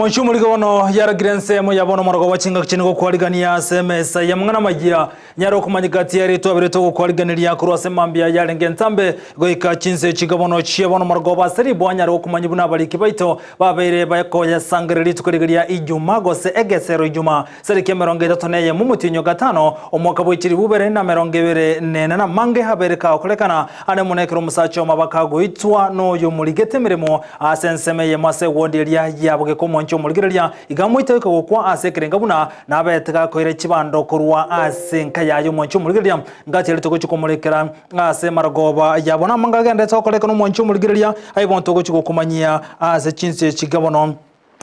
Monchumuli gono yara grense mo yabono morogo wachinga kichingo kwaligania SMS ya mngana magira nyaro kumanyikati yari to abire to kwaliganiria kuru asemambia yarenge ntambe goika chinse chigabono chiyabono morogo baseri bwanyaro kumanyibuna bali kibaito babere bayako ya sangreri tukurigiria ijuma gose egesero ijuma serike meronge tatoneye mumutinyo gatano omwaka bwikiri bubere na meronge bere nene na mange habereka okolekana ane munekero musacho mabaka goitwa no yo muligete miremo asensemeye mase wondelia yabwe ko moncho muligirelia igamuite ko kwa asekerenga buna nabetega koire kibando kurwa asenka yayo moncho muligirelia ngati litoko chikomulekera ase maragoba yabona mangagende tokoleka no moncho muligirelia aibonto ko chikokumanyia ase chinse chigabono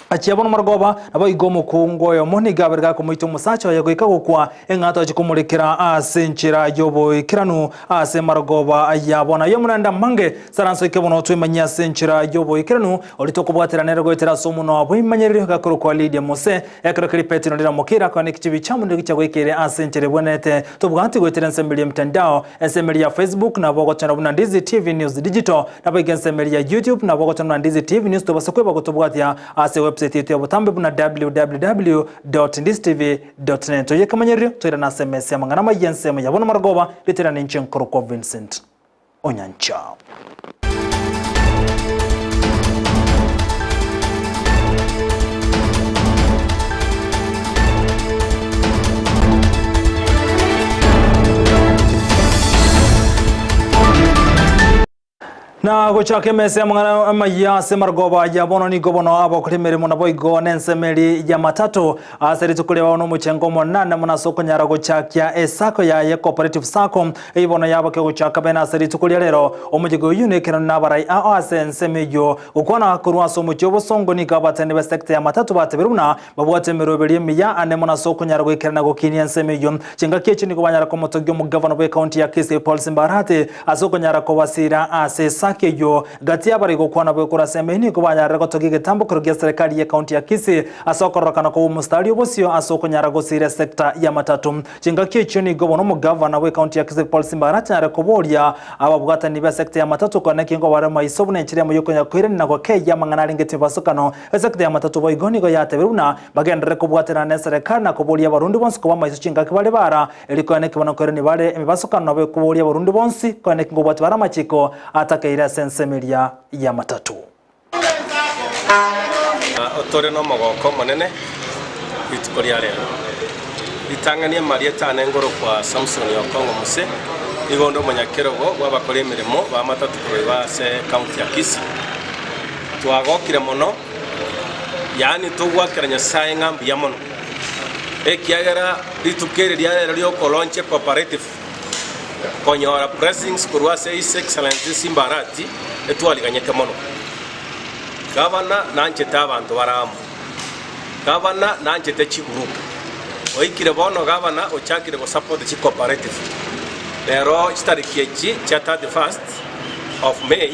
Achiabona maragoba abo igomo kungoyo moni gaberga ko muito musacho yagoika gukwa engato chikumulekera asenchira yobo ikiranu ase maragoba yabona yomuranda mange saranso ikebono twimanya senchira yobo ikiranu olitokubwatira nero goitera somuno abo imanyerero gakoro kwa Lydia Mose ekrakari petino ndira mukira kwa nikichibi chamunde gichagwekere asenchire bwenete tobwati goitera nsembeli mtandao nsembeli ya Facebook na bogo chana buna Ndizi TV News Digital na bogo nsembeli ya YouTube na bogo chana Ndizi TV News tobasokwe bagotobwatia ase website yetu ya butambe buna www.ndiztv.net yekamanyeryo toira na SMS ya mangana mayense ya yabona maragoba litera ninche nkoro Vincent Onyancha. Na gochake mese mangana maya semargoba ya bono ni gobono abo kulimere mona boigo nensemeli ya matatu aseri tukule wa no muchengo monana mona soko nyara gochakya esako ya cooperative sako ibono yaba ke gochaka bena aseri tukule lero omujigo unique na barai asensemejo ukona kurwa so muchobo songo ni gabatene be sector ya matatu bateberuna babwate merobeli miya ane mona soko nyara goikirana gokinia nsemejo chinga kechi ni kubanyara ko motogyo mu governor we county ya Kisii Paul Simbarate asoko nyara ko wasira asesa kejo gatia bari gukwana bwe kurasemeni kubanya rego togige tambo kurugia serikali ya county ya Kisii asokorokana ko mustari obosio asoko nyarago sire sector ya matatu chinga kicho ni gobono mu governor we county ya Kisii Paul Simbarate arekoboria ababwata ni be sector ya matatu kwa nekingo bare maisobu ne chire mu yokonya kwire na kwa keya mangana ringete basokano sector ya matatu boigoni go yateberuna bagendere kubwatira ne serikali na kuboria barundi bonse kuba maiso chinga kibale bara eliko ne kibona kwire ni bare basokano be kuboria barundi bonse kwa nekingo bwatira machiko atakaira sensemelia ya matatu. Otore no mogoko monene itukoria lero. Itangania Marieta nengoro kwa Samson Okongo Muse igondo munyakerogo wabakore mirimo ba matatu kuba se county ya Kisii. Twagokire mono yani tugwakiranya sai ngambi ya mono. Ekiagera litukereria lero ko launch cooperative Konyora blessings kurwase His Excellency Simbarati etwaliganyete mono. Gavana nanchete abantu baramu. Gavana nanchete chiguruka. Oikire bono gavana ochakire go support chi cooperative. Lero chitariki echi cha 31st of May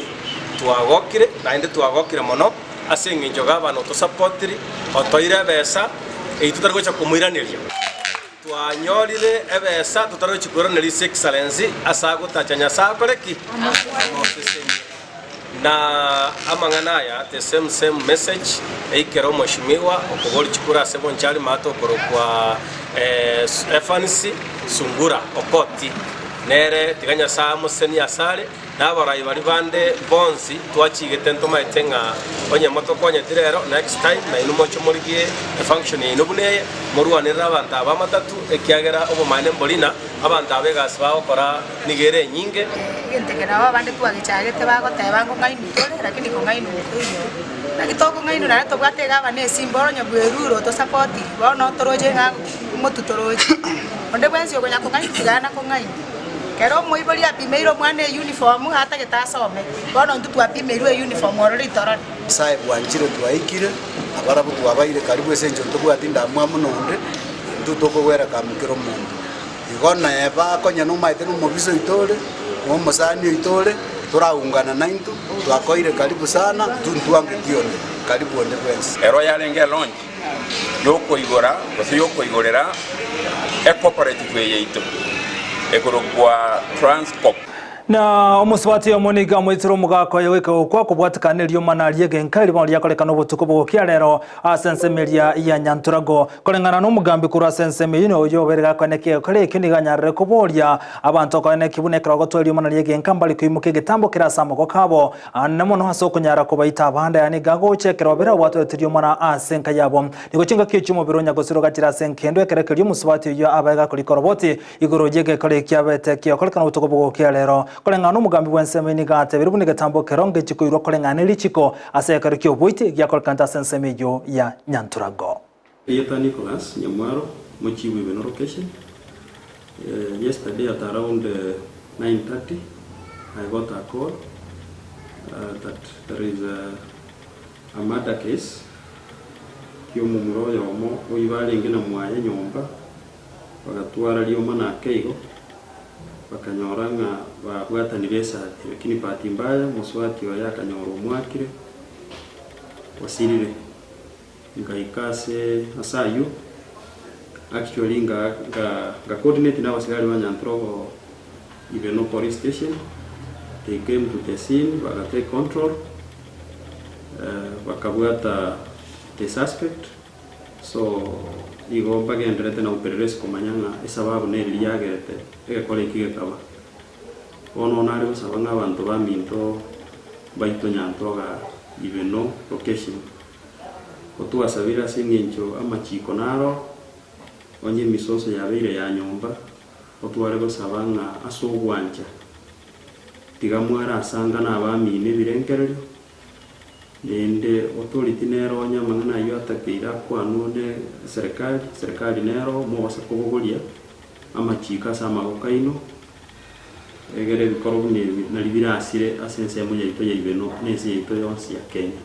tuagokire naende tuagokire mono asenginjo gavana to supportiri otoire besa eitutargo cha kumuiraniria. Twanyorire ebesa tutaro chikoro neri His Excellency asago tachanya sakoreki na amangana ya the same message eikero mheshimiwa okogoli chikura sebo nchali mato korokwa FNC Sungura Okoti nere tiganya sa museni asale nabarai bari bande bonsi twachigete ntoma etenga onye moto konye direro next time na inumo chomurigie function inubuneye muruanira abantu abamatatu ekiagera obumane mbolina abantu abegas baokora nigere nyinge ntegera babande twagicagete bagoteba ngo ngainu tole lakini ko ngainu tuyo nakitoko ngainu na to bwatega bane simboro nyabweruro to support bono toroje nga mututoroje onde bwensi okonya ko ngainu tigana ko ngainu kero moibori apimeiro mwane uniform hata getasome bono ntutu apimeiro uniform orori torani sai bwanjire twaikire abarabu twabaire karibu esenjo ntubwatinda mwamunonde ntutoko gwera kamukiro mundu igona eba konya no maite no mobiso itore no musani itore turaungana na into twakoire karibu sana tuntuange tione karibu onde kwensi ero yarenge launch yoko igora yoko igorera cooperative yeito egoro kwa Transcorp Na omuswati omoniga mwitiro mugako yeweka okwa kubwatkanelio manaliye genkali bali yakolekana obutuko bwokia lero asensemelia ya Nyanturago kolengana no mugambi kura senseme oyo berega koneke kole kiniganyarre kubolia abantu kone kibunekera gotwelio manaliye genkambali kwimuke getambo kirasamo kokabo namono hasokunyara kubaita abanda yani gago chekera bera watwetirio mana asenka yabo nigochinga kichumo bironya gosiro gatira senkendo ekerekelio muswati yo abaga kulikoroboti igoro yege kole kyabete kyokolekana obutuko bwokia lero kolengana umugambi wenseme ni gate birubu ni gatambo keronge chiko iro kolengana lichiko asekare kyo boite ya kolkanta senseme yo ya Nyanturago. Yeta Nicholas Nyamwaro Mochiwe Beno location. Yesterday at around 9:30 I got a call that there is a murder case kyomu muroyo mo oyibale ngena mwaye nyomba bagatwara liyo mana keigo bakanyoranga babwataniresa lakini pati mbaya muswati wa yakanyoro mwakire wasirire ngaikase asayu actually nga coordinate na wasigari wa Nyanturago Ibeno police station. They came to the scene take control bakabwata the suspect so igo bagendrete na upelelezi kumanyanga esababu neli yagerete ekakole ikigekaba ono nari basabanga abantu baminto baito Nyanturago Ibeno location otuasabira singencho amachiko naro onye misoso yabeire ya nyomba otware basabanga asogwanja tigamwara asanga nabamine birenkerero nende authority nero nyamangana yo atakira kwanone serikali nero mo basakobogolia amachika sama okaino egere bikoro na libira asire asense ya munyito ya Ibeno nese yito yonsi ya Kenya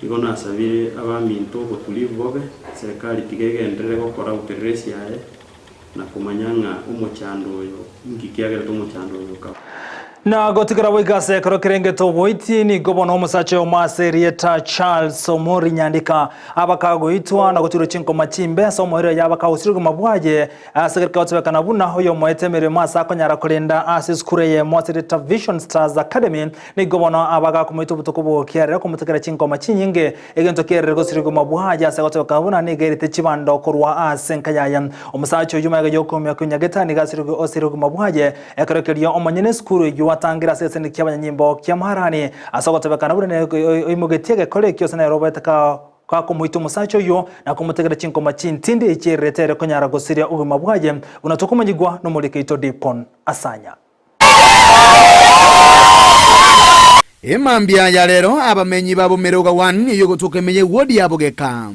igona asabire abaminto botulivu bobe serikali tigegendere gukora upelelezi yae na kumanyanga umuchando yo ngikiagera umuchando yo ka na gotikira wigase krokerengeto boiti ni gobono musache omaserieta Charles Omori Nyandika abakagoitwa na gutiro chinko machimbe somohero yabakawusirwe mabwaje asegerka otwekana buna hoyo moetemere masa konyara kolenda asiskureye Mosereta Vision Stars Academy ni gobono abaga kumwitu butukubo kiare kumutekera chinko machinyinge egento kerere gosirwe mabwaje asegotweka buna ni gerite chibando korwa asenkayaya omusache yumaga yokomya kunyageta ni gasirwe osirwe mabwaje ekrokelio omanyene skuru watangira seseni kyabanyanyimbo kyamharani asogotebekana bune imugetiege kole kyose na robetaka kwa kumuita musacho yo na kumutegera chinko machintindi ichiretere konyara gosiria ubuma bwaje unatokumanyigwa no mulikeito Dipon Asanya Emambia ya lero abamenyi babumeruga 1 yo gutukemeye wodi yabogeka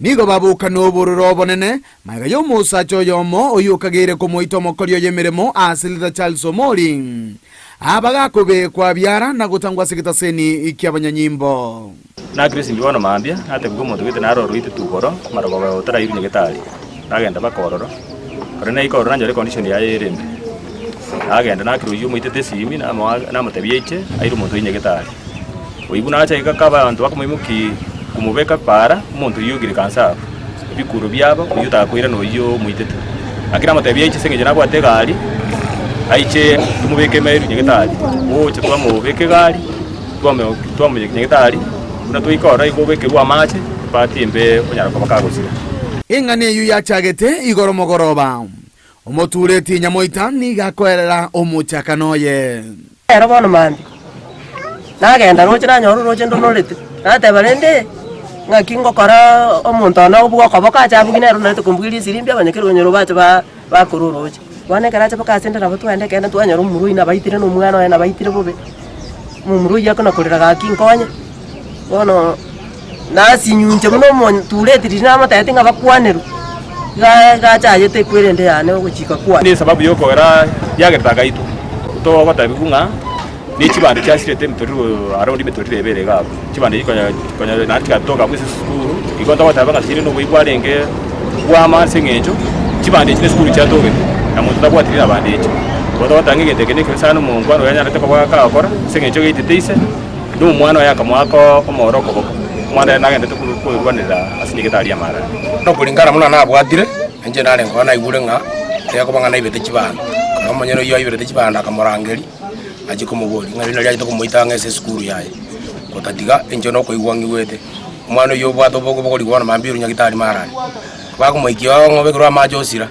nigo babuka n'obururo bonene maga yo musacho yomo oyukagire kumuito mokolyo yemeremo asilida Charles Omori abagakobe kwa byara na gutangwa sekitaseni ikyabanyanyimbo na Grace ndiwana mambia ate gumo tugite naro ruite tukoro maragoba otara iri nyegetari agenda bakororo korena ikorora njore condition ya yerembe agenda nakiru yumu itete simi na matabiyeche airu muntu nyegetari oibuna acha ikakaba abantu bakomuimuki kumubeka para umuntu yugire kansa bikuru byabo uyuta kwira no yo muitete akira matabiyeche sengeje nako ategari aiche tumubeke meru nyegetari oche twamubeke gari twame nyegetari una tuikora igobeke rwa mache patimbe onyara kwa bakagusira ingane yu yachagete igoro mogoroba omotureti nyamoita ni gakorera omuchakanoye era bono mandi nagenda rochira nyoru roche ndonolete ate barende ngakingo kora omuntu na ubwo koboka chabugine runete kumbwiri sirimbe abanyekero nyoro bacho bakororoje wane karacha bakasenda nabo twende kenda twanyoro murui na baitire no mwana na baitire bobe mumurui yakona kolera gakinkonye bono nasi nyunje muno mon tuletiri na matete ngabakwaneru gacha yete kwirende yane uguchika kwa ni sababu yoko era yagertaga itu to batabigunga ni chibande cyasirete mitoru arondi mitoru rebere gabo chibande ikonya natika toka kwisi skuru ikonta batabanga siri no bwibwarenge bwama sengejo chibande chine skuru cyatoge na muntu tabwatirira bandeje bodo batange tekinike sana mu ngwano yanya nataka kwa akora sengejo gititeise no mwana yakamwako omoroko boko mwana nagende tukurwanira asinigitari ya mara no kulingana muna nabwatire nje nale ngwana igure nga yakobanga na ibete chibana amanyero yo ibere chibanda kamorangeri aje kumugori ngari nari aje kumuitanga ese skuru yaye kotatiga enjo no koigwangi wete mwana yo bwato boko boko ligwana mambiru nyagitari marani bakumwikio ngobe kro amajo osira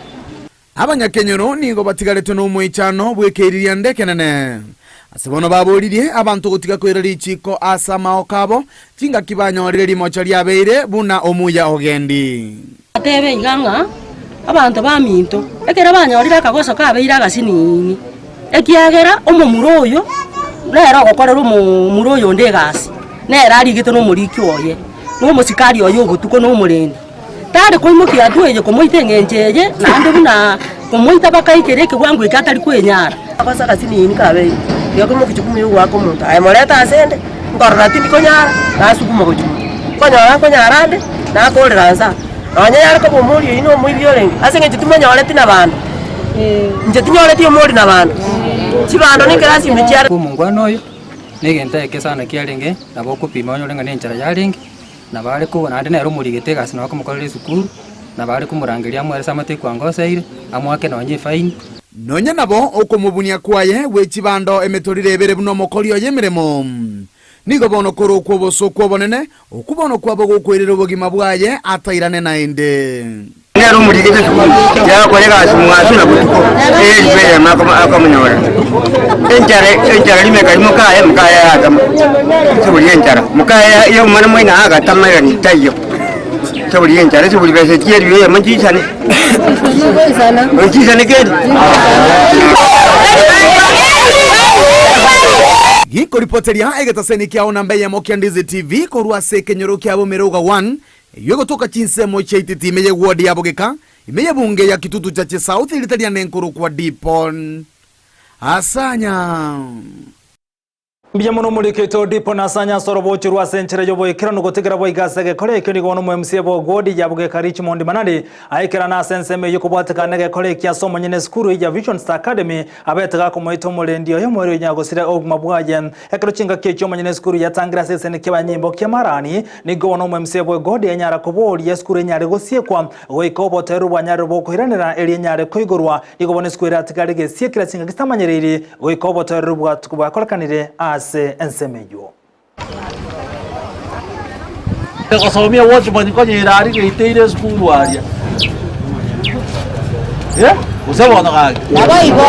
abanyakenyero ningo batigarete no mwichano bwekeriria ndekenene asibono baburirie abantu gutiga kwira richiko asamao kabo tinga kibanyorire limocho lyabeire buna omuya ogendi atebe iganga abantu baminto ekera banyorire akagoso kabeire agasinini ekiagera omumuro oyo rero gokorera omumuro oyo ndegasi nera arigite no muriki oye no musikari oyo gutuko no murendi tare koimukia tueje komoitengenjeje nande buna komoita bakaikere kigwangu ikatari kwenyara akosa gasinini kabeire yoko mukichukumye wako muntu ayamoleta asende ngorora tindi konyara nasukuma kuchumu konyara ande nakolera nsa anyara ko bomuri ino muibyorenge asenge tumenyole tina bantu nje tinyole ti omuri na bantu chibando nikerasi michara kumungwano oyo negenta ekesana kiarenge nabo kupima onyo lenga nenchara yaringi nabale ko nande nero murigete gasi nako mukorere sukuru nabale kumurangiria amwe samate kwangoseire amwake nonye fine nonya nabo okumubunia kwaye wechibando emetorire ebere buno mokorio yemiremo nigo bono koro kwoboso kwobonene okubono kwabo gokwerera obogima bwaye atairane nainde nero murigete ya kolega simwasuna butuko bere makamunyora enjare limeka mukaya agama subuli enjara mukaya yo mwana mwina agatamira ni tayo subuli enjara subuli bese tieri yo manjisane manjisane kedi Giko ripoteria egetaseni kia onambe ya Mokia Ndizi TV korua seke nyoro kia bomeroga 1 yuego toka chinse mocha ititi imeye wadi ya bogeka imeye bunge ya kitutu chache South ilitalia nenkuru kwa Dipon asanya Mbija muno muliketo Dipon asanya sorobo chirwa senchere jobo ikira nugotegera bo igasege kore ikini gono MMC bo godi ya bogeka Richmond Manadi aikira na senseme yuko bwateka nege kore kia somo nyene skuru ya Vision Star Academy abetega ko moito mulendio yo mwero nyago sire ogma bwaje ekero chinga kecho nyene skuru ya tangira sese ne kiba nyimbo kia marani ni gono MMC bo godi ya nyara kobori ya skuru nyare gosiekwa goiko boteru bwanyare bo kuhiranira eri nyare koigorwa igobone skuru atigarige siekira chinga kisamanyereri goiko boteru bwatukuba korakanire ase ensemejo Ekosomia wote mwanyikonye irari geiteire skuru aria usabona kage nabaibo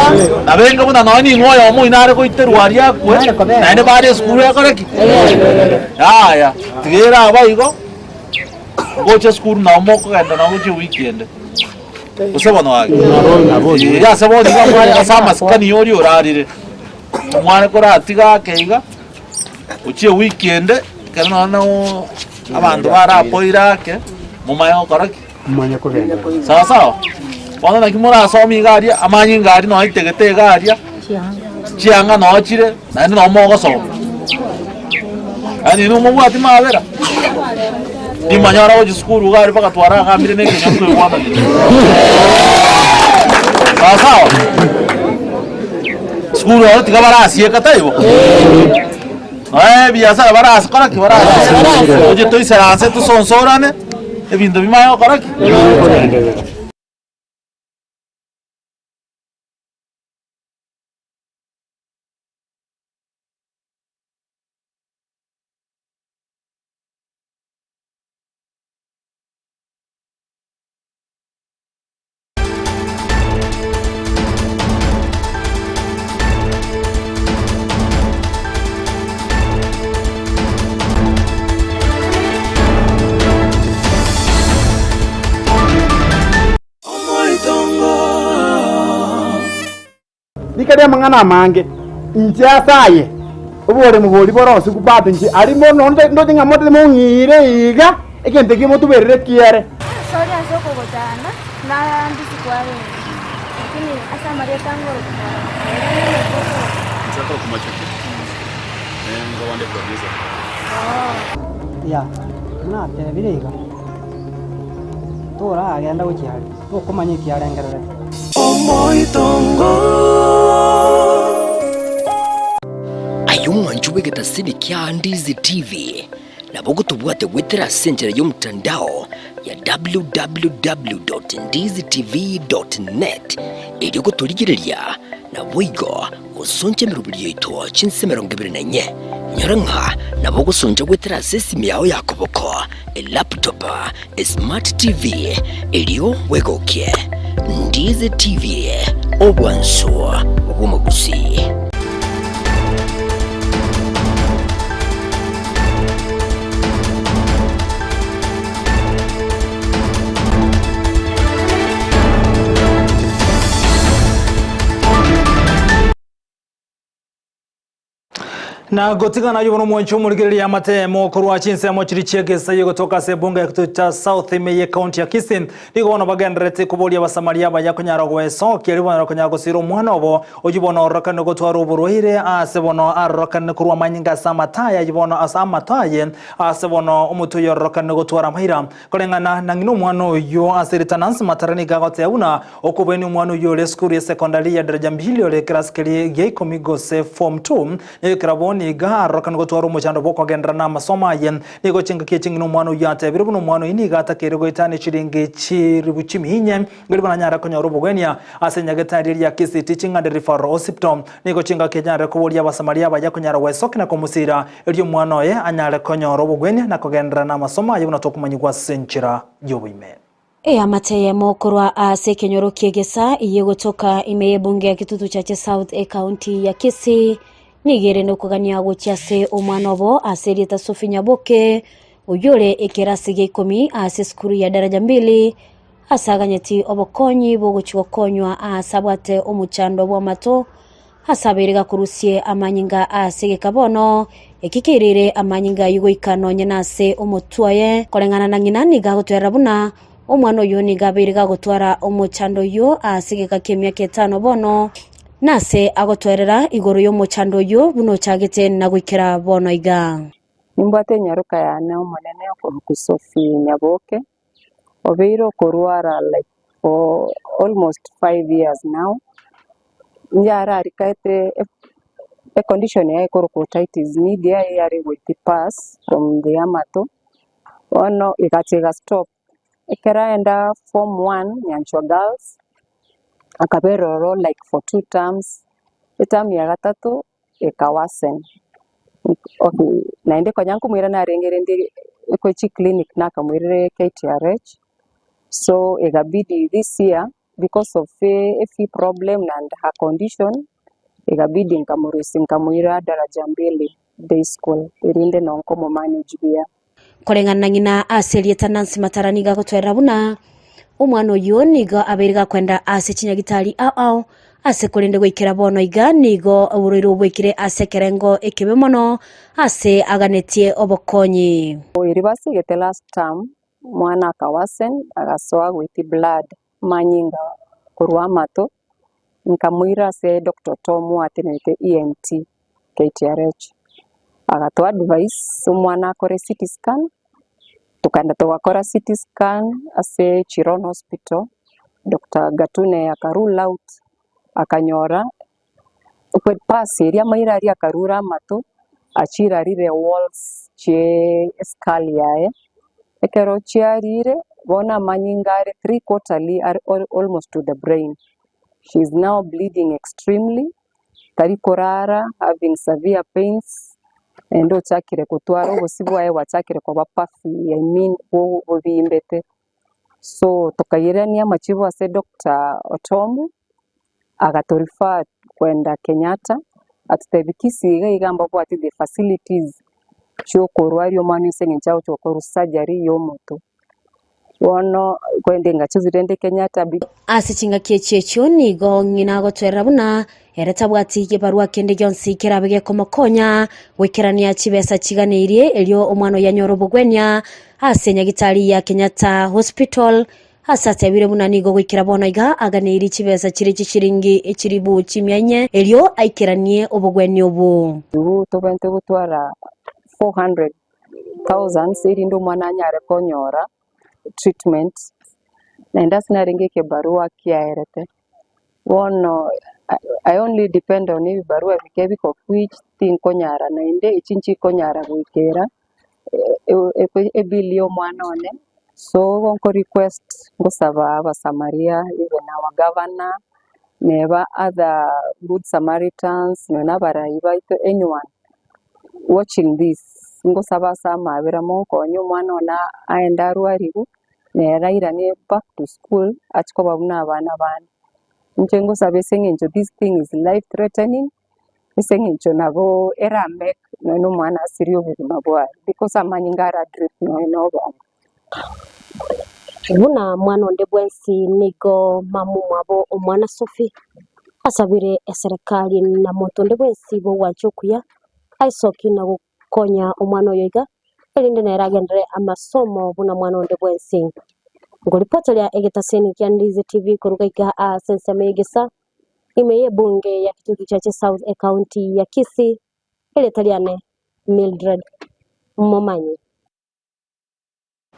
nabenga buna nani ngoya omu inare ko iteru aria kwe nane bare skuru yakoreki ya tigera abaigo goche skuru na omoko genda na goche weekend usabona kage ya sabona ga asama skani yori orarire mwana kora atiga keiga uchi weekend kana na abantu barapoira ke mumayo koraki mumanya kugenda sawa sawa wana nakimura asomi gari amanyi ngari no itegete gari chianga no chire nani no mogo so ani no mogo ati mabera ni manyara wo skuru gari paka twara ngambire ne kenyanto ywana sawa sawa skuru ati kabara asieka taibo biasa baras koraki baras oje toi seranse tu sonsorane ebindo bimayo koraki Dikade mangana mange incha saye obore mugori borosi kubatu nji arimo ndo tinga mote mo ngire iga ekente ki motu berre kiere sorry asoko gotana na ndisi kware lakini asa maria tango Sasa kumachoki ngawande producer ya na televisiga tora agenda guchiari ukomanye kiarengerere ayumwanju wegetasini kia Ndizi TV na bogo tubwate gwitira senjera y'omutandao ya www.ndizitv.net ili guturigireria na boigo gusonja mirubiri ito chinse 24 nyoranga na bogusonja gwetera sesimi yao yakoboko laptop smart TV elio wegokie Ndize TV obwanso obumagusi. Na gotiga na yubono mwancho muligiri ya matemo kurwa chinse ya mochiri chiegesa yugo toka sebunga ya kutucha South Imeye County ya Kisii nigo wana bagenderete kubolia basamaria bajako nyarogwe so kielibo nyaroko siro mwana obo ojibono rakane gotwara uburohire asebono arrakane kurwa manyinga samataya yibono asamataye asebono umutuyo rakane gotwara mahira kolengana nangino mwana oyo asiritanansi matarani gagote una okubeni mwana oyo le skuru ya sekondari ya daraja 2 le klaskeli ye komigose form 2 ne kraboni ga rokan go twaro mochando boko gendra na masoma yen nigo chinga ke chingino mwano yate birubuno mwano ini gata kere go itane chiringe chiribu chimihinye ngilibana nyara ko nyoro bogwenia asenya getari ya Kisii teaching and referral hospital nigo chinga ke nyara ko bolia basamaria baja ko nyara wesoki na komusira elyo mwano ye anyara ko nyoro bogwenia na ko gendra na masoma yebuna tokumanyigwa senchira yobuime amateye mokorwa ase kenyoro kiegesa iye gotoka Imeye bunge ya kitutu chache South County ya Kisii nigere no kugania guchiase omwanobo aserita Sophie Nyaboke uyore ekerasige 10 ase skuru ya daraja 2 asaganyeti obokonyi boguchwo konywa asabwate omuchando bwa mato asabiriga kurusie amanyinga asege kabono ekikirire amanyinga yugoikano nyenase omutwaye kolengana na nginani gagotwera buna omwano yo nigabiriga gotwara omuchando yo asige kakemya ketano bono nase agotwerera igoro yo muchando yo buno chagete na gwikira bono iga nimbate nyaruka yana omonene ko Sophie Nyaboke obeiro korwara like for almost 5 years now nyara arikaete a condition ya ecorocotitis media yari with the pass from the amato ono ikatega stop ikaraenda form 1 Nyanchwa Girls akaberoro like for 2 terms term ya gatatu ikawasen okay naende kwa nyangu mwira na rengerende ko chi clinic na kamwire KTRH so igabidi this year because of a problem and her condition igabidi nkamwira daraja 2 day school irinde na nkomo manage bia kolengana ngina aselieta Nancy Matarani gagotwera buna omwana oyo niga abiriga kwenda ase chinyagitari ao ase kolende gwikira bono iga nigo uburiro bwikire ase kerengo ekebe mono ase aganetie obokonyi iribasi gete last term mwana akawasen agasoa with blood manyinga kurwa mato nkamwira se Dr. Tomu atenete ENT KTRH agato advice mwana akore CT scan tukanda twakora CT scan ase Chiron Hospital Dr. Gatune akarule out akanyora ukwe pasi ria maira ria karura mato achira rire walls che scalia ekero chiarire bona manyingare 3/4 are almost to the brain. She is now bleeding extremely karikorara having severe pains endo chakire kutwaro bosibwaye wachakire kwa bapafi I mean bo bimbete so tukayirania machivo ase Dr. Otomu agatorifa kwenda Kenyatta atutebikisiga igamba kwa the facilities cyo korwario manu sengenchao cyo koru surgery yo moto wono kwende ngachuzirende Kenyatta asichinga kiechecho nigo ngina gotwera buna eretabwati kibarua kende gyonsi kirabege komokonya wekirania chibesa chiganirie elio omwano ya nyoro bugwenya asenya gitari ya Kenyatta Hospital asate bire buna nigo gwikira bono iga aganiri chibesa chiri chiringi echiribu chimyenye elio aikiranie obugwenyo obu tubente gutwara 400,000 siri ndo mwana nyare konyora treatment na ndasina ringeke barua kiaerete wono I only depend on you barua bikebi ko which thing konyara na inde ichinchi konyara gwikera ebilio mwanone so wonko request ngosaba abasamaria even our governor neba other good Samaritans nona barayiba ito anyone watching this ngo sabasa mabera mo konyo mwana ona aenda arwarigu neraira ne back to school achiko babuna abana bana njengo sabesengenjo this thing is life threatening isengenjo nabo era make no mwana sirio buzima bwa because amanyingara drift no ba buna mwana onde bwensi nigo mamu mwabo omwana Sophie asabire serikali na moto onde bwensi bo wachokuya aisoki na gukonya omwana oyoiga elinde na eragendere amasomo buna mwana onde bwensi ngoripota lya egetaseni kya Ndizi TV kurugaika Sensema Egesa imeye bunge ya kitutu cha South County ya Kisii ile taliane Mildred Momanyi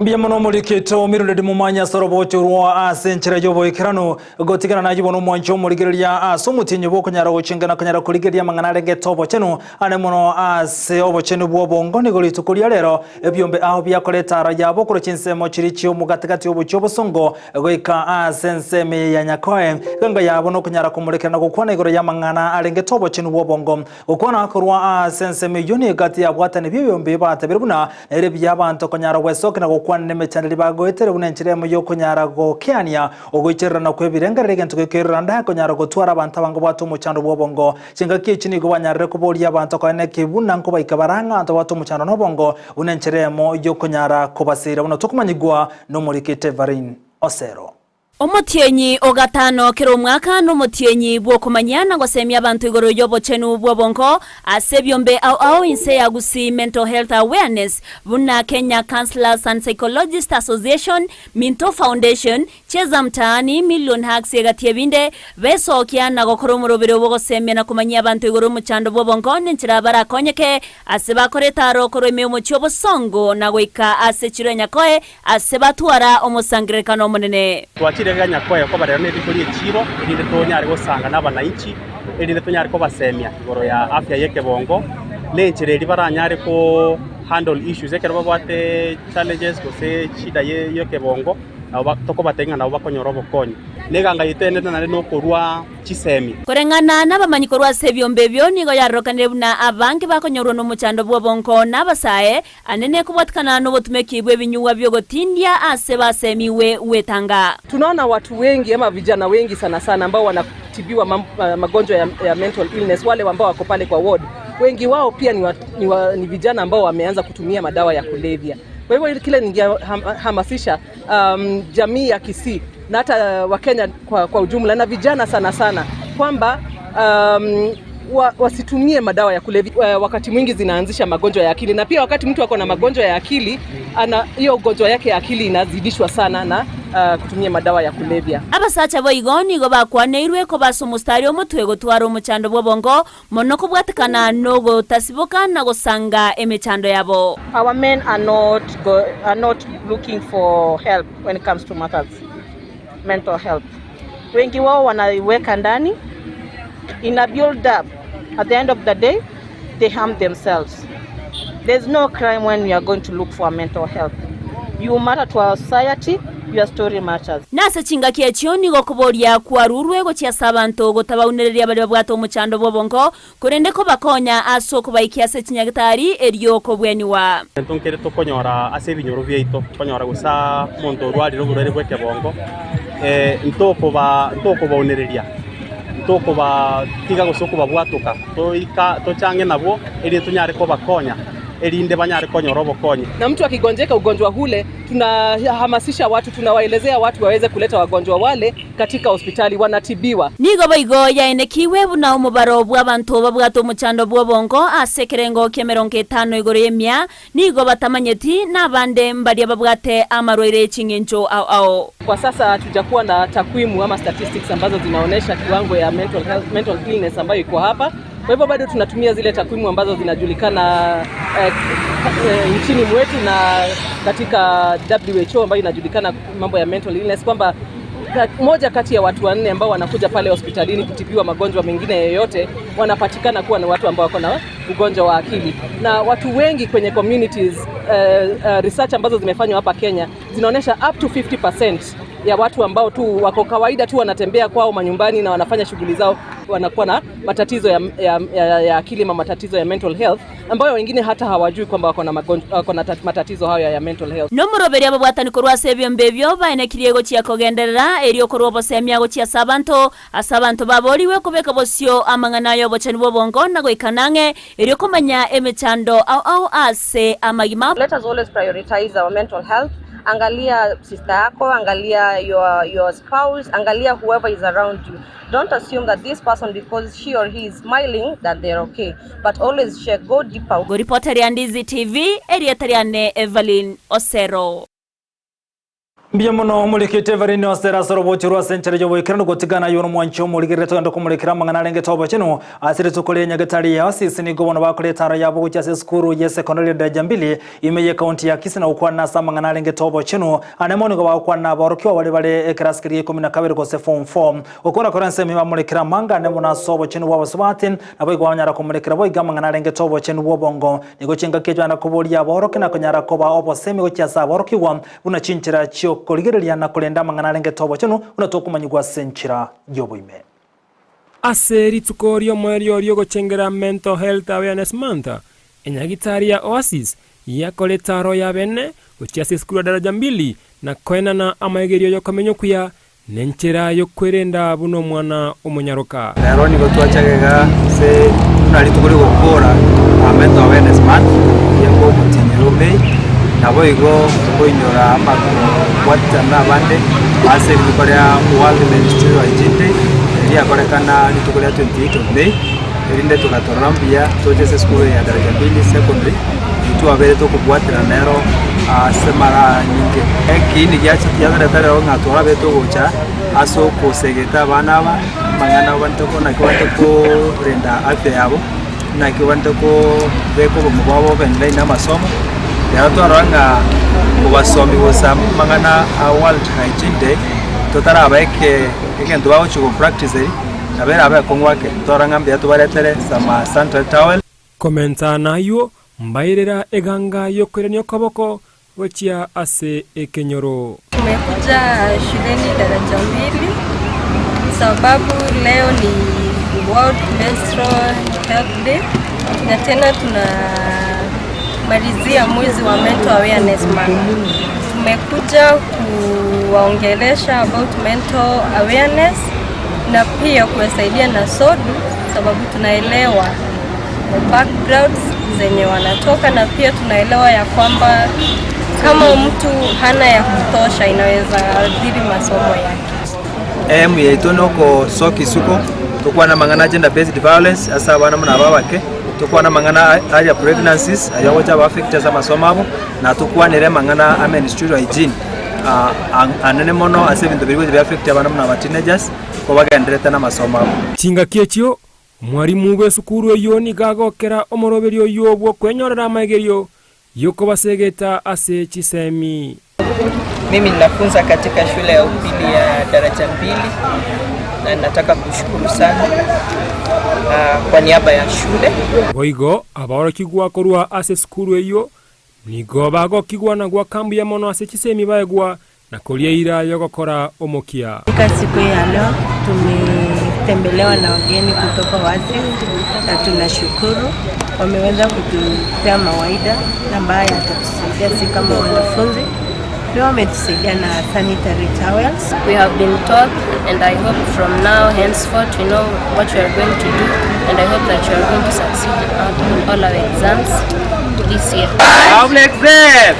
Biamono mulikito miruledi mumanya sorobocho rwa asenchera yobo ikirano gotigana na yibono mwancho muligeria asumutinyo boko nyara gucingana kanyara kuligeria mangana getobo cheno ane mono ase obo cheno bwobongo ni goli tukulia lero ebyombe aho byakoleta rayabo kuro chinsemo chirichyo mugatigati obo chobosongo goika asenseme ya nyakoe ganga yabo no kanyara kumulekana gukwana igoro ya mangana alengetobo cheno bwobongo ukwana kurwa asenseme yoni gati yabwatane byombe batabiruna ere byabantu kanyara wesokana kwane mechandali bagoetere unenchire mu yokunyara go Kenya ogoicherera na kwebirengerere gento kekeranda konyara go twara abantu abango batu mu cyando bwobongo cinga kicini go banyarre ko boli abantu ko ne kibuna ngo bayikabaranga abantu batu mu cyando nobongo unenchire mu yokunyara ko basira uno tukumanyigwa no muri Ketevarin Osero Omutienyi ogatano kero mwaka no mutienyi bwo kumanyana ngo semya abantu igoro yobo chenu bwo bongo asebyombe au inse ya gusi mental health awareness buna Kenya Counselors and Psychologists Association Minto Foundation cheza mtaani million hacks yegatiebinde beso kiana gokoro murobero bwo semya na kumanya abantu igoro mu cyando bwo bongo nchira barakonyeke aseba koreta rokoro ime mu cyobo songo na goika asechiro nyakoe asebatwara omusangrekano munene Ganya kwa ko barero ne bikuri chiro iri to nyari gusanga n'abanaichi iri to nyari ko basemya igoro ya afya yeke bongo lenchire ri baranyari ko handle issues ekero babate challenges ko se chida yeke bongo aba toko batenga na bakonyoro bokonyi neganga yitene na no korwa chisemi korengana n'abamanyi korwa sebyombe byo nigo yarokanire buna abangi bakonyoro no muchando bwo bonko n'abasaye anene kubatkana no botumekibwe binyuwa byo gotindia ase basemiwe wetanga. Tunaona watu wengi ama vijana wengi sana ambao wanatibiwa magonjwa ya mental illness, wale ambao wako pale kwa ward wengi wao pia ni vijana ambao wameanza kutumia madawa ya kulevya. Kwa hivyo kile ningehamasisha jamii ya Kisii na hata Wakenya kwa ujumla na vijana sana kwamba wasitumie madawa ya kulevya. Wakati mwingi zinaanzisha magonjwa ya akili, na pia wakati mtu ako na magonjwa ya akili hiyo ugonjwa yake ya akili inazidishwa sana na kutumia madawa ya kulevya. Abasacha boigoni go bakwaneirwe ko basumustari omutwe gotwara omuchando bwobongo mono kubwatikana no gotasiboka na gosanga emechando yabo. Our men are not looking for help when it comes to matters mental health. Wengi wao wanaiweka ndani in a build up. At the end of the day they harm themselves. There's no crime when we are going to look for mental health. You matter to our society. Your story matters. Nasa chinga kiechio nigo kuboria kwarurwe go chia sabanto gotabaunereria bali babwato muchando bobongo kurende ko bakonya aso kubaikia se chinyagitari erio ko bweniwa. Ntonkere to konyora ase binyoro byeito konyora gusa monto rwari rugurere bweke bongo ntoko baunereria ntoko ba tiga gusoko babwatuka to change nabo eri tunyare ko bakonya elinde banyare konyorobo konye. Na mtu akigonjeka ugonjwa hule tunahamasisha watu, tunawaelezea watu waweze kuleta wagonjwa wale katika hospitali wanatibiwa. Nigo boigo ya enekiwe buna umubaro bw'abantu babwato muchando bwobongo asekerengo kemeronke 5 igoro yemya nigo batamanyeti nabande mbali babwate amarwere chingencho au. Kwa sasa hatujakuwa na takwimu ama statistics ambazo zinaonesha kiwango ya mental illness ambayo iko hapa. Kwa hivyo bado tunatumia zile takwimu ambazo zinajulikana nchini mwetu na katika WHO ambayo inajulikana mambo ya mental illness, kwamba moja kati ya watu 4 ambao wanakuja pale hospitalini kutibiwa magonjwa mengine yoyote wanapatikana kuwa na watu ambao wako na ugonjwa wa akili. Na watu wengi kwenye communities, research ambazo zimefanywa hapa Kenya zinaonyesha up to 50% ya watu ambao tu wako kawaida tu wanatembea kwao manyumbani na wanafanya shughuli zao, wanakuwa na matatizo ya akili ama matatizo ya mental health ambayo wengine hata hawajui kwamba wako na matatizo hayo ya mental health. No muroberi abo bwatani kurwa sebyo mbebyo baine kiriego cia kogenderera erio kurwa bosemya go cia asabanto baboriwe kubeka bosio amangana yo bochani bobongo na goikanange erio komanya emechando au ase amagima. Let us always prioritize our mental health. Angalia sister yako, angalia your spouse, angalia whoever is around you. Don't assume that this person, because she or he is smiling, that they're okay. But always check, go deeper. Go reporter ya Ndizi TV, area tariane Evelyn Osero. Mbiyamuno mulikite Evelyn Osero sorobochurwa sentere jo boikirano gotigana yono mwancho muligireto ndo kumulikira mangana lenge tobo chino asire tukole nyagatari ya sisi ni gobono bakole tara yabo kuchase skuru ye secondary da jambili imeye county ya Kisii na ukwana sa mangana lenge tobo chino anemoni go bakwana barokyo wale ekraskiri 12 go se form 4 ukora koranse mima mulikira manga nemona sobo chino wabo swatin na boy gwanyara kumulikira boy gamangana lenge tobo chino wobongo nigo chinga kejo na kubolia boroke na kunyara koba obo semi go chasa borokyo una chinchira chio koligereria na kulenda mangana lenge tobo chino unatokumanyigwa senchira yoboime aseri tukorio mwerio ryo gochengera mental health awareness month enyagitaria Oasis yakole taro ya bene uchiase skuru daraja 2 na kwena na amagerio yo kamenyo kuya nenchera yo kwerenda buno mwana omunyaroka lero ni gotwachagega se unali tukuri gukora mental awareness month yango mutinyerome nabo igo koinyora amakuru watana bande ase bikorea World Menstrual Hygiene Day ya korekana litukorea 28 of May erinde tukatorambia toje school ya daraja 2 secondary itu abere to kubwatira nero semara nyinge ekini gyacha yagara tare ngatora beto gocha aso kosegeta bana ba mangana bantoko na kwate ko renda afya yabo na kwante ko beko mubabo benle na masomo ya toranga kubasomi bosam mangana World Hygiene Day totara abeke egento bawo chugo practice abera abakongwake toranga mbya tubaretere sama Central Towel komenta nayo mbairera eganga yokerenyo kaboko wachia ase ekenyoro. Tumekuja shuleni daraja 2 sababu leo ni World Menstrual Health Day na tena tunamalizia mwezi wa mental awareness month. Tumekuja kuwaongelesha about mental awareness na pia kuwasaidia na sodu sababu tunaelewa backgrounds zenye wanatoka na pia tunaelewa ya kwamba kama mtu hana ya kutosha inaweza adhiri masomo yake. Yeitono ko soki suko tukwa na mangana gender based violence asa bana muna babake tukwa na mangana aya pregnancies ayawoja ba affect za masomo abo na tukwa nere mangana menstrual hygiene anene mono ase bintu biri bya affect abana muna ba teenagers ko bagendereta na masomo abo tinga kiechio mwarimu we sukuru eyo ni gagokera omoroberio yobwo kwenyorera amagerio yoko basegeta ase chisemi. Mimi ninafunza katika shule ya upili ya daraja 2 na nataka kushukuru sana kwa niaba ya shule. Oigo abaro kigwa korwa ase sukuru eyo nigo bago kigwa na gwa kambu ya mono ase chisemi baegwa na kolia ira yogokora omokia. Katika siku ya leo tumetembelewa na wageni kutoka Oasis na tunashukuru wameweza kutupea mawaida ambayo yatatusaidia sisi kama wanafunzi. Leo wametusaidia na sanitary towels. We have been taught and I hope from now henceforth we know what we are going to do and I hope that you are going to succeed in all our exams this year. Public exam!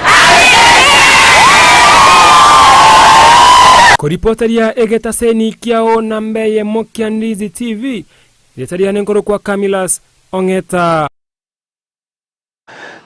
Koripotaria egeta seni kiao nambeye mokia Ndizi TV. Yetaria nenkoro kwa Kamilas Ongeta.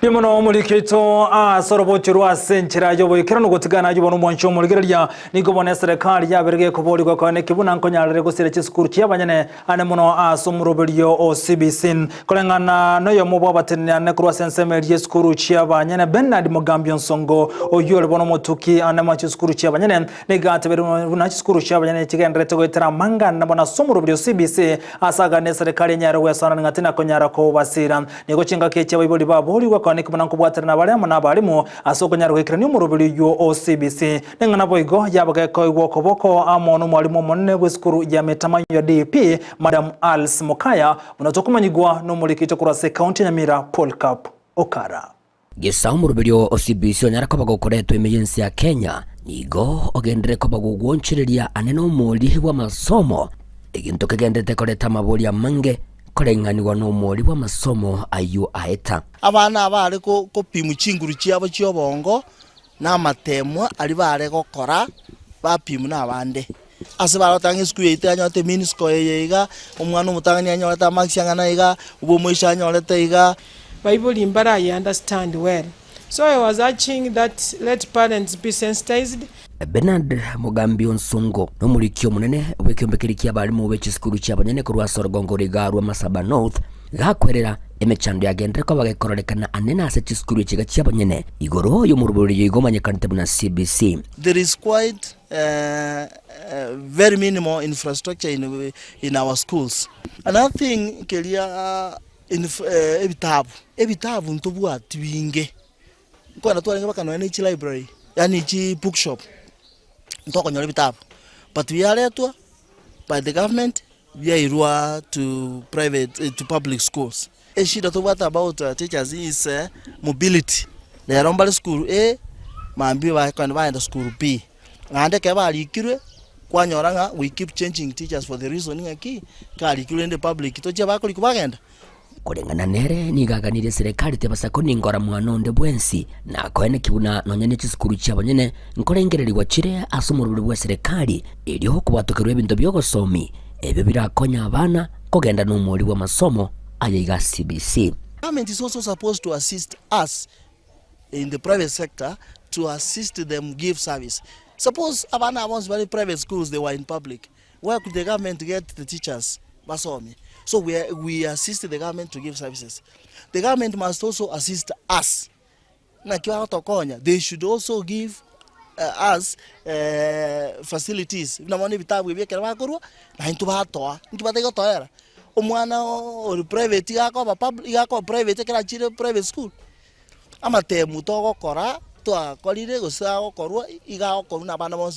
Bimono mulikito sorobochurwa senchira yobo ikirano gotigana yobo mwancho muligereria nigo bone serikali yaberege kubori kwa kone kibuna nkonyarere gusire chisukuru cyabanyene ane muno somurobelio o CBC kolengana no yo mubo batenene ne kurwa sensemerie skuru cyabanyene Bernard Mugambyo Nsongo oyole bono motuki ane machi skuru cyabanyene negatebero na skuru cyabanyene kigendere tegotera manga na bona somurobelio CBC asaga ne serikali nyare wesana ngatina konyara ko basira nigo chinga keche bayiboli babori koni kubana kubwatira na bale amana balimu asoko nyarwekira ni umurubiri yo OCBC nengana boigo yabageko igwokoboko amono mwalimu monne bweskuru ya metamanyo ya DP Madam Alice Mukaya munatokumanyigwa no mulikito kurase county Nyamira Polycarp Okara Gesa umurubiri yo OCBC onyarako bagokoretwe emergency ya Kenya nigo ogendere ko bagugwonchereria aneno muri wa masomo iginto kegendete koreta maburi amange korenganiwa no muri wa masomo ayu aeta abana abari ko pimu chinguru chiabo chiobongo na matemwa ali bare gokora bapimu na bande ase barotange school yite anyote minisko yeiga umwana umutangani anyoleta maxi angana iga ubo moisha anyoleta iga Bible imbara I understand well. So I was urging that let parents be sensitized. Bernard Mugambi Onsongo no mulikio munene wekiombekeriki kia balimu wechi skuru chia banyene kurwa Sorgongo rigarwa Masaba North gakwerera emechando yagendere ko bagekororekana anena ase skuru chiga chia banyene igoro yo muruburi yigomanye kante buna CBC. There is quite very minimal infrastructure in our schools. Another thing kelia ebitabu ntobwa twinge kwa natwara ngaba kanwa ni library yani chi bookshop ntoko nyole bitabu but we are letwa by the government we are irwa to private to public schools eshida to what about teachers is mobility they are on school A mambi ba kan ba in school B ngande ke ba likirwe kwa nyoranga we keep changing teachers for the reason ngaki kali kulende public to je ba ko likubagenda kurengana nere nigaganire serikali tebasako ningora mwanonde bwensi na koene kibuna nonyene chiskuru cyabonyene nkorengererwa chire asumurubiri bwa serikali iryo kubatokerwa ebintu byogosomi ebyo birakonya abana kogenda n'umuri wa masomo ayiga CBC. Government is also supposed to assist us in the private sector to assist them give service. Suppose abana wants very private schools they were in public. Where could the government get the teachers? Basomi. So we assist the government to give services. The government must also assist us. They should also give us facilities. Private private school.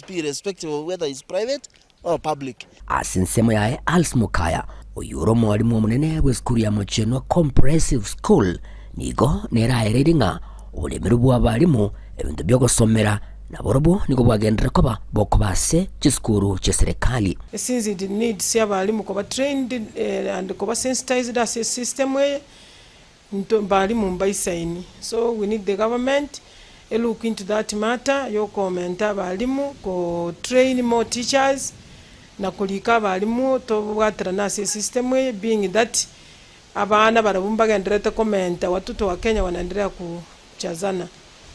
Irrespective of whether it's private or public. Asinsemo yae Alice Mukaya oyuro mwalimu munene w'eskuru ya Mocheno Comprehensive School nigo nerahereringa ulemerubu abalimu ebintu byogosomera naborobo nigo bwagendera koba boko base chiskuru che serikali. Since it needs abalimu koba trained and koba sensitized as a system way nto balimu mbaisaini. So we need the government look into that matter yo comment abalimu ko train more teachers na kulika balimu to bwatira na system way being that abana barabumbaga ndirete comment watoto wa Kenya wanaendelea kuchazana.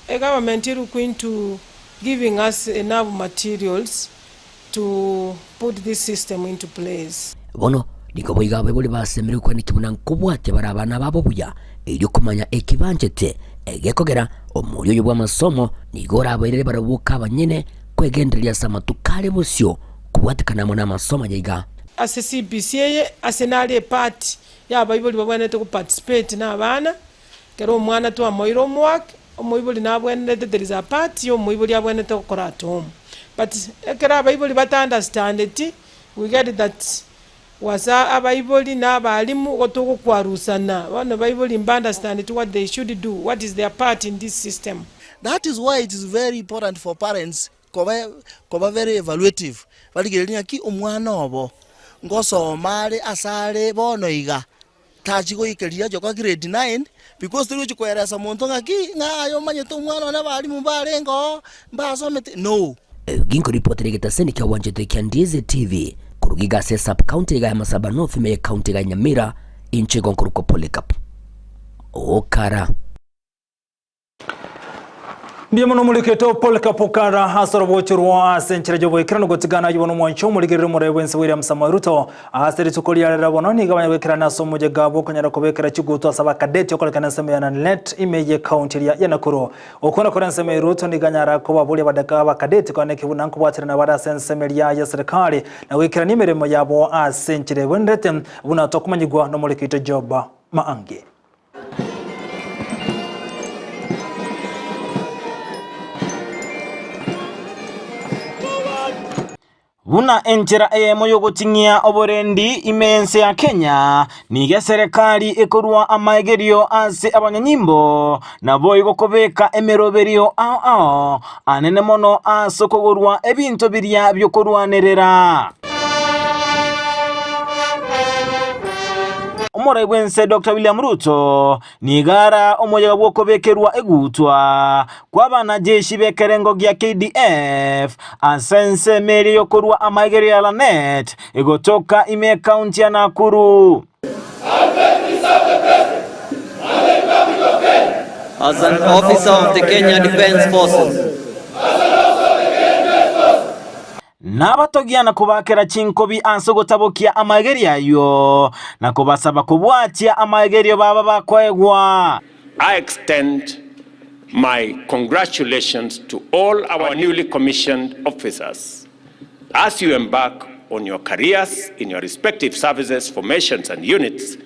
A government is going to giving us enough materials to put this system into place. Bono niko boiga bebole basemere ko nikibuna nkubwate barabana babo buya iryo kumanya ekibanjete egekogera omulyo bwa masomo nigora abairere barabuka abanyene kwegenderia samatukale busyo kubwatikana na masomo yiga as a CBC as a part ya bayibuli babwane to participate na abana kero omwana to amoiro mwak omuyibuli nabwene there is a part yo omuyibuli abwene to kora at home but kera bayibuli bata understand it we get that wasa abayibuli n'abalimu otoko kwarusana bano bayibuli understand it what they should do what is their part in this system. That is why it is very important for parents koba very evaluative baligerenya ki omwana obo ngosomale asale bono iga tachigo ikeria joka grade 9 because tuli chikoeresa muntu ngaki ngayo manyeto omwana na balimu balengo mbasomete no ginko reporter getaseni kwa wanjete kya Ndizi TV kurugiga se sub county ga Masaba North me county ga Nyamira inche gonkuruko Polycarp Okara ndiye muno muliketo Polycarp Okara hasoro bochurwa senchire jobo ikirano gotigana yibono mwancho muligirira murebense William Samoei Ruto aseri tukolya rera bono ni gabanya bekirana somoje gabo kanyara kubekera kigutu asaba kadeti okolekana semeyana net imeye county ya Nakuru okona kora Samoei Ruto ni ganyara ko babuli badaka ba kadeti kone kibuna nkubwatira na bada sensemelia ya serikali na wekira nimeremo yabo asenchire bundete buna tokumanyigwa no muliketo Joba Maange Buna enchera moyo gotingia oborendi imense ya Kenya nige serikali ikorwa amaegerio ase abanyanyimbo na boy gokobeka emeroberio ao anene mono asokogorwa ebinto biria byokorwanerera. Omora bwense Dr. William Ruto nigara omoyaga bwokobekerwa egutwa kwa bana jeshi bekerengo gya KDF asense meri yokorwa amaigeri ya Lanet egotoka ime county ya Nakuru. As an officer of the Kenya Defence Forces, Nabatogiana kubakera chinkobi ansogotabokia amaegeri ayo na kubasaba kubwatia amaegeri baba bakwegwa. I extend my congratulations to all our newly commissioned officers as you embark on your careers in your respective services, formations and units.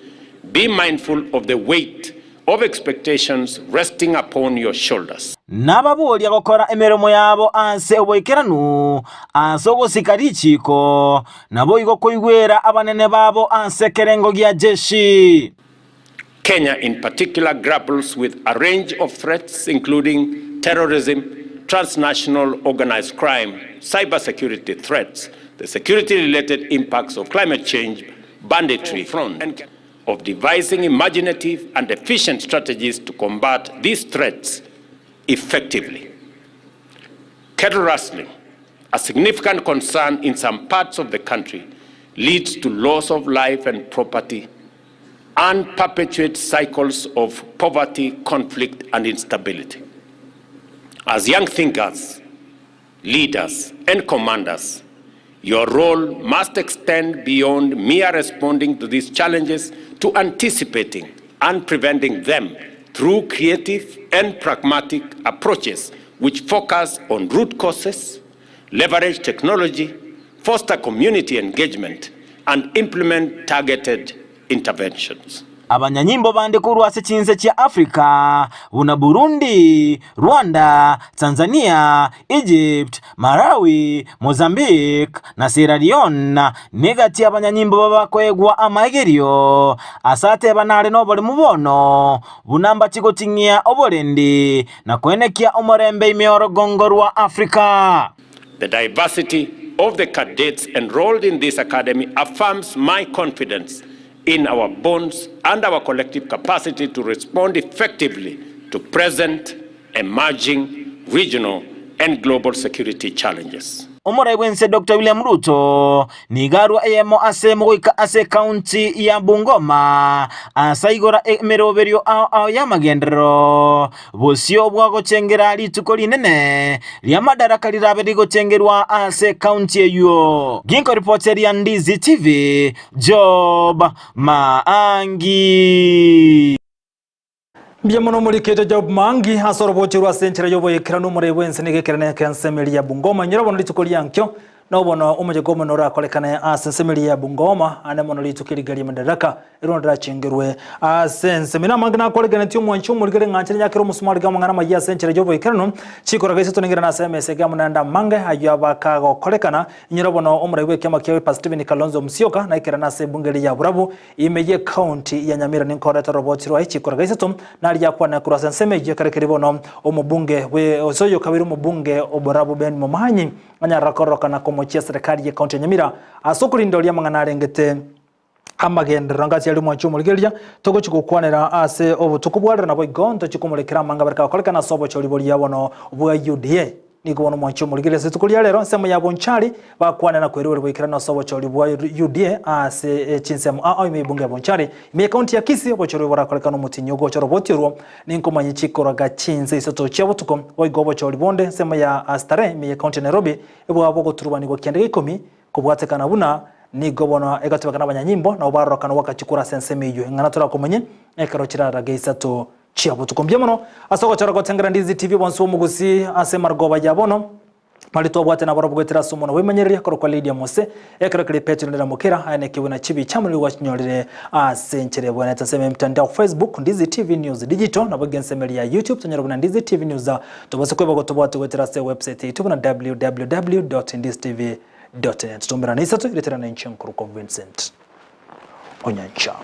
Be mindful of the weight of expectations resting upon your shoulders. Nababuli gukora emeromo yabo anse oboikeranu ansogo sikarichiko nabo igokoigwera abanene babo anse kerengo gya jeshi. Kenya in particular grapples with a range of threats including terrorism, transnational organized crime, cybersecurity threats, the security-related impacts of climate change, banditry, and of devising imaginative and efficient strategies to combat these threats effectively. Cattle rustling, a significant concern in some parts of the country, leads to loss of life and property and perpetuates cycles of poverty, conflict, and instability. As young thinkers, leaders, and commanders, your role must extend beyond mere responding to these challenges to anticipating and preventing them through creative and pragmatic approaches which focus on root causes, leverage technology, foster community engagement, and implement targeted interventions. Abanyanyimbo bande kurwase chinse chia Afrika una Burundi, Rwanda, Tanzania, Egypt, Malawi, Mozambique na Sierra Leone negati abanyanyimbo babakwegwa amaegerio asate banale no bali mubono bunamba chigotingia oborendi na kwenekia omorembe imeorogongorwa Afrika. The diversity of the cadets enrolled in this academy affirms my confidence in our bonds and our collective capacity to respond effectively to present, emerging, regional, and global security challenges. Omora bwense Dr. William Ruto nigarwa eyemo ase moika ase county ya Bungoma asaigora emeroberio ao ya magendero bosio bwago chengera lituko linene lya madaraka lirabe ligochengerwa ase county eyo. Ginko reporter ya Ndizi TV Job Maangi. Biamono mulikete Job Mangi hasoro bochirwa senchera yobo yekranu muri wense nigekerane kansemeli ya Bungoma nyirabono litukoli yankyo nobono umoje gomo nora kolekana asensemeli ya Bungoma ane mono litukili gali madaraka ironda chengerwe asensemina magna kolegana tyo mwanchu muligere ngachira yakero musumali gamo ngana magia senchera yobo yekranu chikora gaise tonengera na SMS gamo nanda mange ayaba kago kolekana nyirabono umure we kyama kyawe Pastor Kalonzo Musyoka na ikerana se bungeli ya Burabu imeye county ya Nyamira ninkoreta robotirwa chikora gaise tom nali yakwa na kurasa nsemeje karekeribono omubunge we osoyo kabiri omubunge Oburabu Ben Momanyi anyarakoroka na komochia serikali ya county ya Nyamira asokulindo lya mangana rengete amagendera ngati yali mwanchu muligeria toko chikukwanira ase obutukubwalira nabo igondo chikumulekera manga barika kolekana sobo choliboli yabono bwa UDA niko wono mwanchu muligeria situkulia lero nsemo yabo nchali bakwana na kwerere bwikira na sobo cholibwa UDA ase chinsemo imebunga yabo nchali ime county ya Kisii bochoro bora kolekana mutinyo go chorobotirwo ninko manyi chikoraga chinze isoto chabo tuko oigobo cholibonde nsemo ya Astare ime county Nairobi ebo abo goturwa niko kyandege 10 kubwatekana buna ni gobono egatibakana abanyanyimbo na obarokana wakachikura sensemeyo ngana tora komenye ekaro kirara geisato chiabo tukombye mono asoko chara gotengera Ndizi TV bonso mugusi ase margoba yabono malito bwate na borobo gwetera sumono wemenyerere akoro kwa Lydia Mose ekaro kile petro ndera mukera anekiwe na chibi chamuli wachinyorere asenchere bwana taseme mtandao Facebook Ndizi TV News Digital na bogensemeli ya YouTube tonyero bwana Ndizi TV News tobose kweba gotobwate gwetera se website yetu na www.ndizitv www.ktv.net. Tumbera na isatu ileterana nchi nkuru Vincent Onyancha.